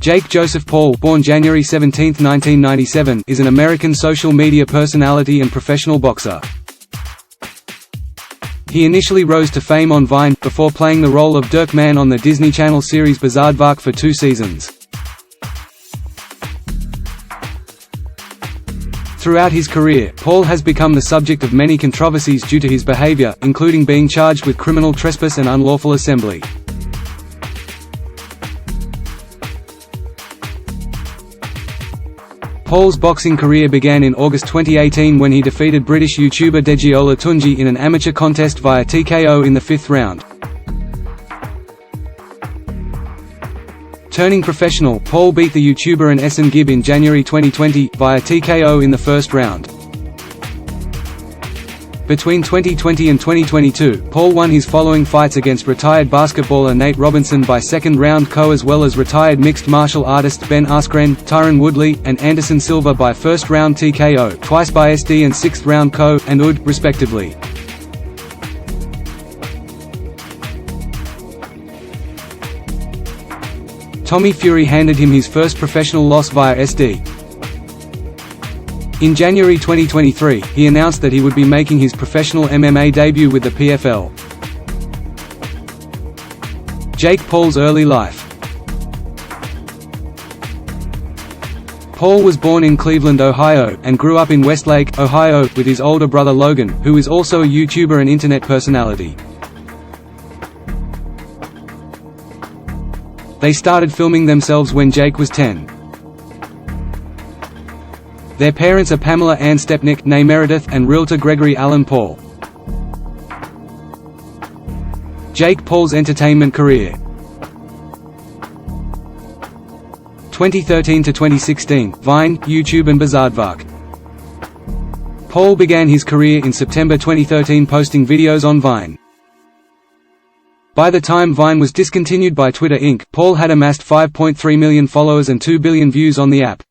Jake Joseph Paul, born January 17, 1997, is an American social media personality and professional boxer. He initially rose to fame on Vine, before playing the role of Dirk Man on the Disney Channel series Bizaardvark for 2 seasons. Throughout his career, Paul has become the subject of many controversies due to his behavior, including being charged with criminal trespass and unlawful assembly. Paul's boxing career began in August 2018 when he defeated British YouTuber Deji Olatunji in an amateur contest via TKO in the 5th round. Turning professional, Paul beat the YouTuber AnEsonGib in January 2020, via TKO in the 1st round. Between 2020 and 2022, Paul won his following fights against retired basketballer Nate Robinson by 2nd round KO, as well as retired mixed martial artists Ben Askren, Tyron Woodley, and Anderson Silva by 1st round TKO, twice by SD and 6th round KO and UD, respectively. Tommy Fury handed him his first professional loss via SD. In January 2023, he announced that he would be making his professional MMA debut with the PFL. Jake Paul's early life. Paul was born in Cleveland, Ohio, and grew up in Westlake, Ohio, with his older brother Logan, who is also a YouTuber and internet personality. They started filming themselves when Jake was 10. Their parents are Pamela Ann Stepnick, née Meredith, and realtor Gregory Allen Paul. Jake Paul's entertainment career. 2013 to 2016, Vine, YouTube and Bizaardvark. Paul began his career in September 2013 posting videos on Vine. By the time Vine was discontinued by Twitter Inc., Paul had amassed 5.3 million followers and 2 billion views on the app.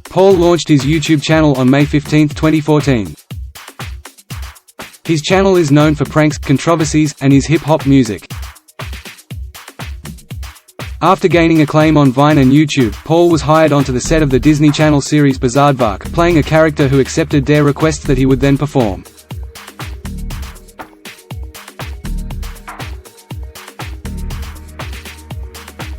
Paul launched his YouTube channel on May 15, 2014. His channel is known for pranks, controversies, and his hip-hop music. After gaining acclaim on Vine and YouTube, Paul was hired onto the set of the Disney Channel series Bizaardvark, playing a character who accepted their requests that he would then perform.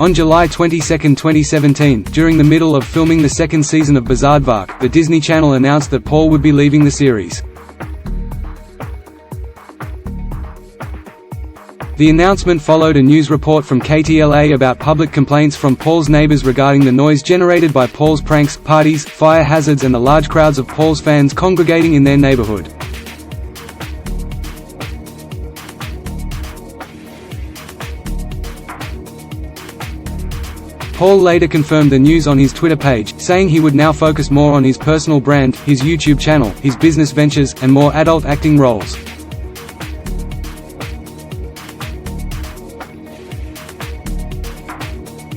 On July 22, 2017, during the middle of filming the 2nd season of Bizaardvark, the Disney Channel announced that Paul would be leaving the series. The announcement followed a news report from KTLA about public complaints from Paul's neighbors regarding the noise generated by Paul's pranks, parties, fire hazards and the large crowds of Paul's fans congregating in their neighborhood. Paul later confirmed the news on his Twitter page, saying he would now focus more on his personal brand, his YouTube channel, his business ventures, and more adult acting roles.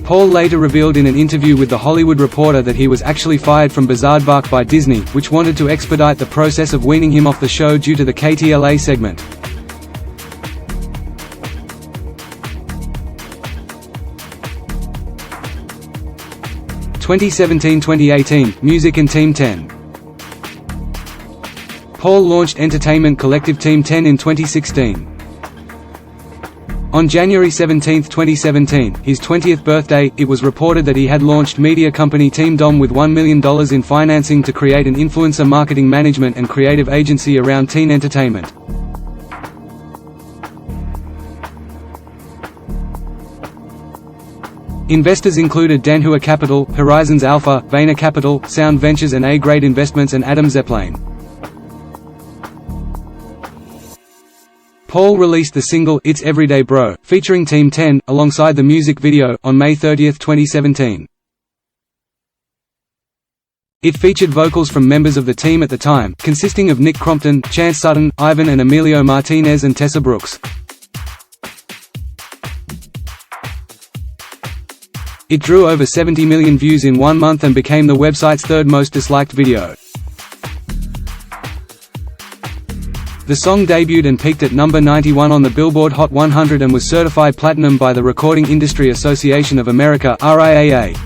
Paul later revealed in an interview with The Hollywood Reporter that he was actually fired from Bizaardvark by Disney, which wanted to expedite the process of weaning him off the show due to the KTLA segment. – 2017–2018, Music and Team 10. Paul launched entertainment collective Team 10 in 2016. On January 17, 2017, his 20th birthday, it was reported that he had launched media company Team Dom with $1 million in financing to create an influencer marketing management and creative agency around teen entertainment. Investors included Danhua Capital, Horizons Alpha, Vayner Capital, Sound Ventures and A-Grade Investments and Adam Zeppelin. Paul released the single, It's Everyday Bro, featuring Team 10, alongside the music video, on May 30, 2017. It featured vocals from members of the team at the time, consisting of Nick Crompton, Chance Sutton, Ivan and Emilio Martinez and Tessa Brooks. It drew over 70 million views in 1 month and became the website's 3rd most disliked video. The song debuted and peaked at number 91 on the Billboard Hot 100 and was certified platinum by the Recording Industry Association of America (RIAA).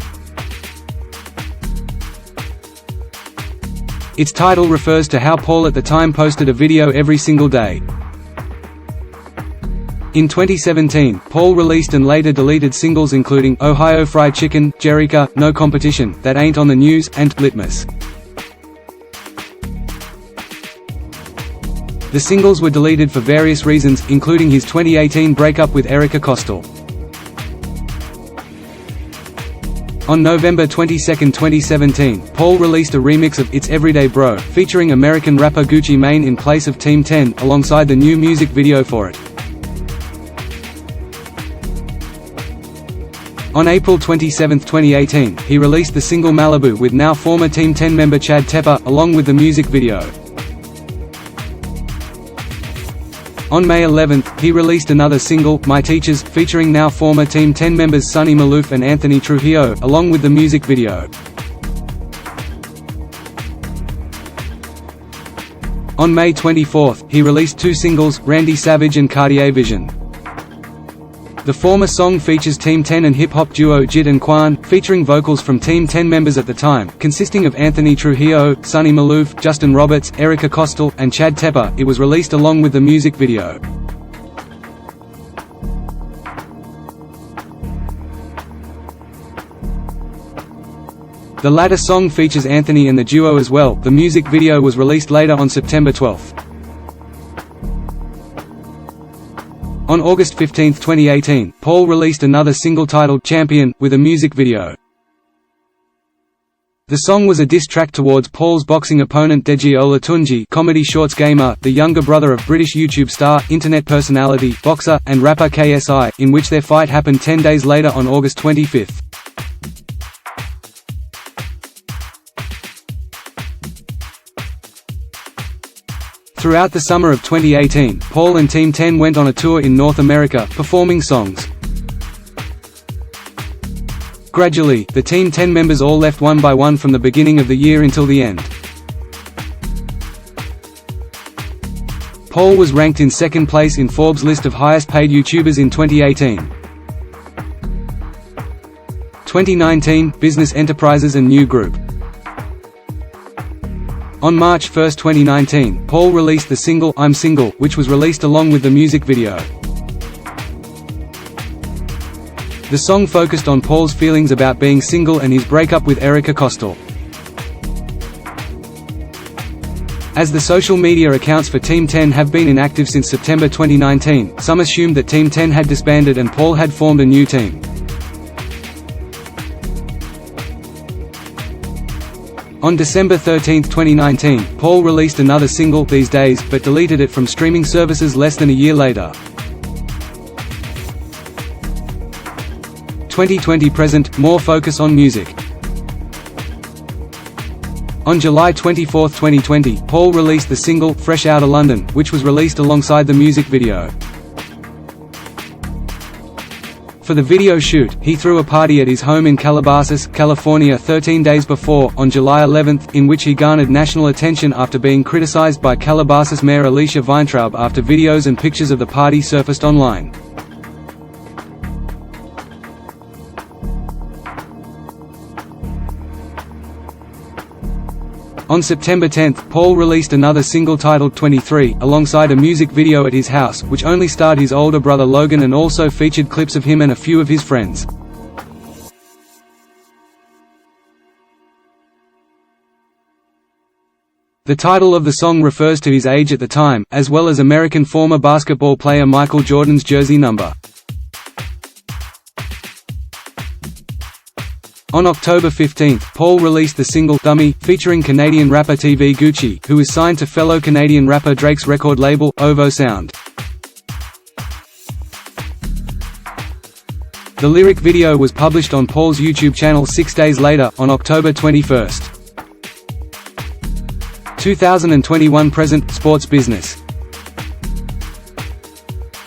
Its title refers to how Paul at the time posted a video every single day. In 2017, Paul released and later deleted singles including Ohio Fried Chicken, Jerica, No Competition, That Ain't on the News, and Litmus. The singles were deleted for various reasons, including his 2018 breakup with Erica Costal. On November 22, 2017, Paul released a remix of It's Everyday Bro, featuring American rapper Gucci Mane in place of Team 10, alongside the new music video for it. On April 27, 2018, he released the single Malibu with now former Team 10 member Chad Tepper, along with the music video. On May 11, he released another single, My Teachers, featuring now former Team 10 members Sonny Malouf and Anthony Trujillo, along with the music video. On May 24, he released two singles, Randy Savage and Cartier Vision. The former song features Team 10 and hip-hop duo Jid and Quan, featuring vocals from Team 10 members at the time, consisting of Anthony Trujillo, Sonny Malouf, Justin Roberts, Erica Costal, and Chad Tepper. It was released along with the music video. The latter song features Anthony and the duo as well. The music video was released later on September 12. On August 15, 2018, Paul released another single titled Champion, with a music video. The song was a diss track towards Paul's boxing opponent Deji Olatunji, comedy shorts gamer, the younger brother of British YouTube star, internet personality, boxer, and rapper KSI, in which their fight happened 10 days later on August 25. Throughout the summer of 2018, Paul and Team 10 went on a tour in North America, performing songs. Gradually, the Team 10 members all left one by one from the beginning of the year until the end. Paul was ranked in second place in Forbes' list of highest paid YouTubers in 2018. 2019, Business Enterprises and New Group. On March 1, 2019, Paul released the single, I'm Single, which was released along with the music video. The song focused on Paul's feelings about being single and his breakup with Erica Costal. As the social media accounts for Team 10 have been inactive since September 2019, some assumed that Team 10 had disbanded and Paul had formed a new team. On December 13, 2019, Paul released another single, These Days, but deleted it from streaming services less than a year later. 2020 present, more focus on music. On July 24, 2020, Paul released the single, Fresh Outta London, which was released alongside the music video. For the video shoot, he threw a party at his home in Calabasas, California 13 days before, on July 11, in which he garnered national attention after being criticized by Calabasas Mayor Alicia Weintraub after videos and pictures of the party surfaced online. On September 10, Paul released another single titled 23, alongside a music video at his house, which only starred his older brother Logan and also featured clips of him and a few of his friends. The title of the song refers to his age at the time, as well as American former basketball player Michael Jordan's jersey number. On October 15, Paul released the single, Dummy, featuring Canadian rapper TV Gucci, who is signed to fellow Canadian rapper Drake's record label, OVO Sound. The lyric video was published on Paul's YouTube channel 6 days later, on October 21. 2021 present, sports business.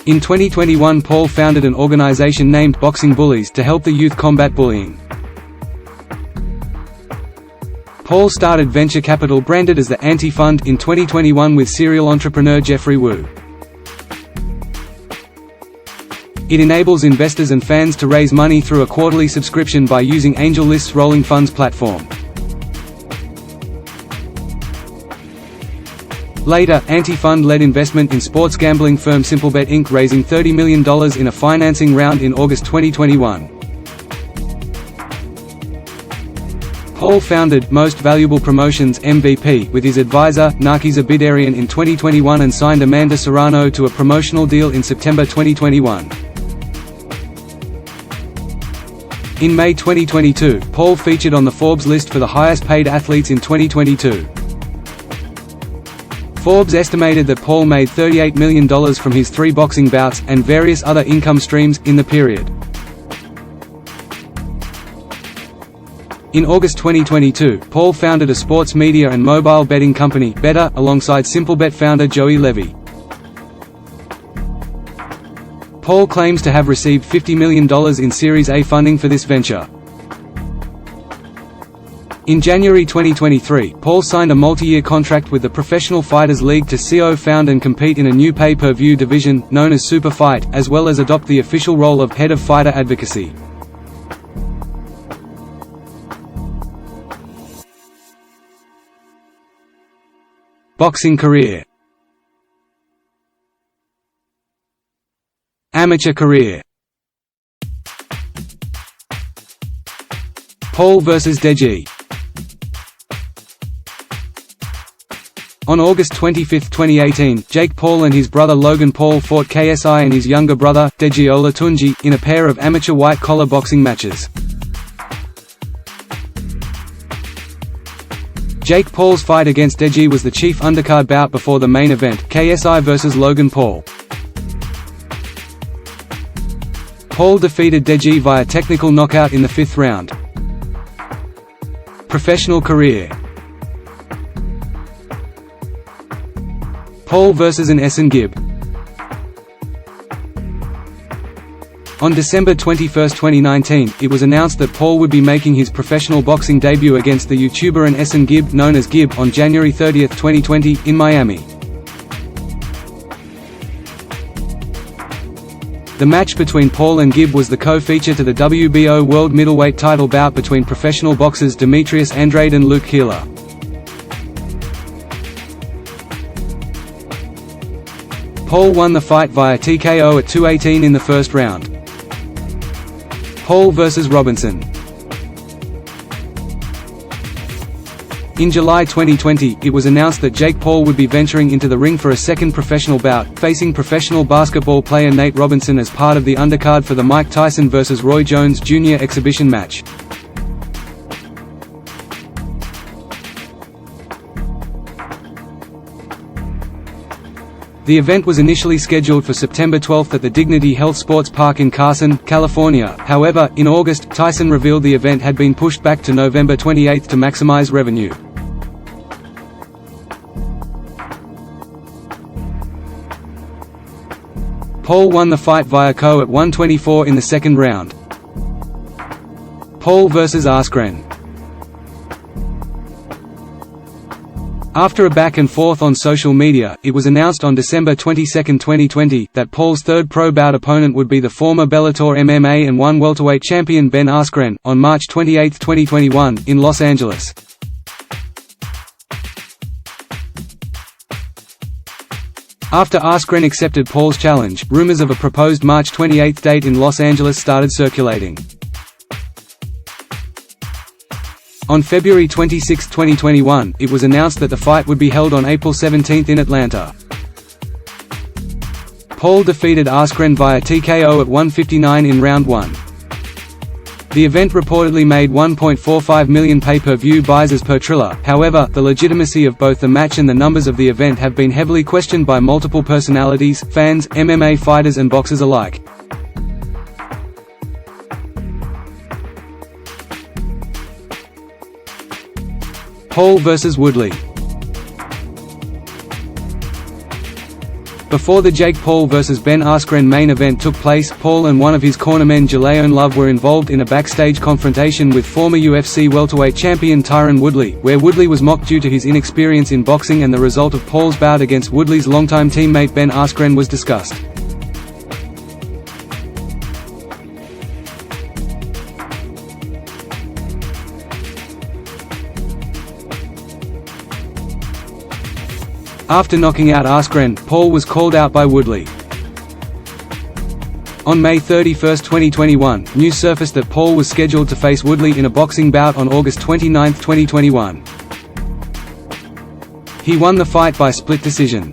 In 2021 Paul founded an organization named Boxing Bullies to help the youth combat bullying. Paul started venture capital branded as the Anti-Fund in 2021 with serial entrepreneur Jeffrey Wu. It enables investors and fans to raise money through a quarterly subscription by using AngelList's rolling funds platform. Later, Anti-Fund led investment in sports gambling firm Simplebet Inc., raising $30 million in a financing round in August 2021. Paul founded Most Valuable Promotions (MVP) with his advisor, Narkis Abidarian, in 2021 and signed Amanda Serrano to a promotional deal in September 2021. In May 2022, Paul featured on the Forbes list for the highest-paid athletes in 2022. Forbes estimated that Paul made $38 million from his 3 boxing bouts, and various other income streams, in the period. In August 2022, Paul founded a sports media and mobile betting company, Betr, alongside Simplebet founder Joey Levy. Paul claims to have received $50 million in Series A funding for this venture. In January 2023, Paul signed a multi-year contract with the Professional Fighters League to co-found and compete in a new pay-per-view division, known as Super Fight, as well as adopt the official role of Head of Fighter Advocacy. Boxing career. Amateur career. Paul vs Deji. On August 25, 2018, Jake Paul and his brother Logan Paul fought KSI and his younger brother, Deji Olatunji, in a pair of amateur white-collar boxing matches. Jake Paul's fight against Deji was the chief undercard bout before the main event, KSI vs Logan Paul. Paul defeated Deji via technical knockout in the 5th round. Professional career. Paul vs AnEsonGib. On December 21, 2019, it was announced that Paul would be making his professional boxing debut against the YouTuber AnEsonGib, known as Gib, on January 30, 2020, in Miami. The match between Paul and Gib was the co-feature to the WBO World Middleweight title bout between professional boxers Demetrius Andrade and Luke Keeler. Paul won the fight via TKO at 2:18 in the 1st round. Paul vs Robinson. In July 2020, it was announced that Jake Paul would be venturing into the ring for a second professional bout, facing professional basketball player Nate Robinson as part of the undercard for the Mike Tyson vs Roy Jones Jr. exhibition match. The event was initially scheduled for September 12 at the Dignity Health Sports Park in Carson, California. However, in August, Tyson revealed the event had been pushed back to November 28 to maximize revenue. Paul won the fight via KO at 1:24 in the 2nd round. Paul vs Askren. After a back and forth on social media, it was announced on December 22, 2020, that Paul's 3rd pro bout opponent would be the former Bellator MMA and 1 welterweight champion Ben Askren, on March 28, 2021, in Los Angeles. After Askren accepted Paul's challenge, rumors of a proposed March 28 date in Los Angeles started circulating. On February 26, 2021, it was announced that the fight would be held on April 17 in Atlanta. Paul defeated Askren via TKO at 1:59 in round 1. The event reportedly made 1.45 million pay-per-view buys as per Triller. However, the legitimacy of both the match and the numbers of the event have been heavily questioned by multiple personalities, fans, MMA fighters and boxers alike. Paul vs Woodley. Before the Jake Paul vs Ben Askren main event took place, Paul and one of his cornermen Jalayon Love were involved in a backstage confrontation with former UFC welterweight champion Tyron Woodley, where Woodley was mocked due to his inexperience in boxing, and the result of Paul's bout against Woodley's longtime teammate Ben Askren was discussed. After knocking out Askren, Paul was called out by Woodley. On May 31, 2021, news surfaced that Paul was scheduled to face Woodley in a boxing bout on August 29, 2021. He won the fight by split decision.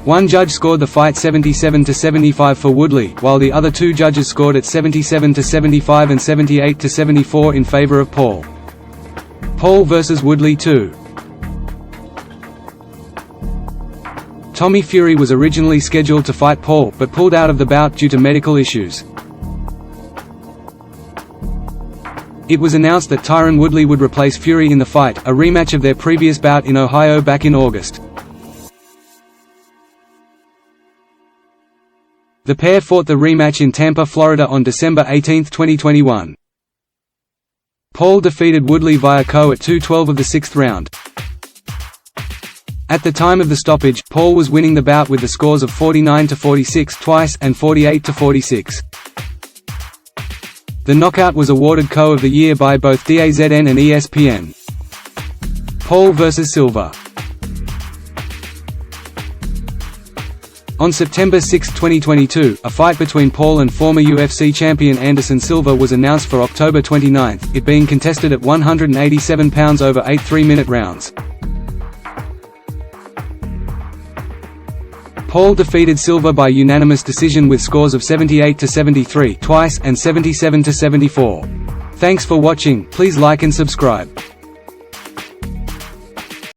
One judge scored the fight 77-75 for Woodley, while the other two judges scored it 77-75 and 78-74 in favor of Paul. Paul vs Woodley 2. Tommy Fury was originally scheduled to fight Paul, but pulled out of the bout due to medical issues. It was announced that Tyron Woodley would replace Fury in the fight, a rematch of their previous bout in Ohio back in August. The pair fought the rematch in Tampa, Florida on December 18, 2021. Paul defeated Woodley via KO at 2:12 of the 6th round. At the time of the stoppage, Paul was winning the bout with the scores of 49-46 twice, and 48-46. The knockout was awarded KO of the Year by both DAZN and ESPN. Paul vs Silva. On September 6, 2022, a fight between Paul and former UFC champion Anderson Silva was announced for October 29, it being contested at 187 pounds over 8 3-minute rounds. Paul defeated Silva by unanimous decision with scores of 78-73 twice, and 77-74. Thanks for watching, please like and subscribe.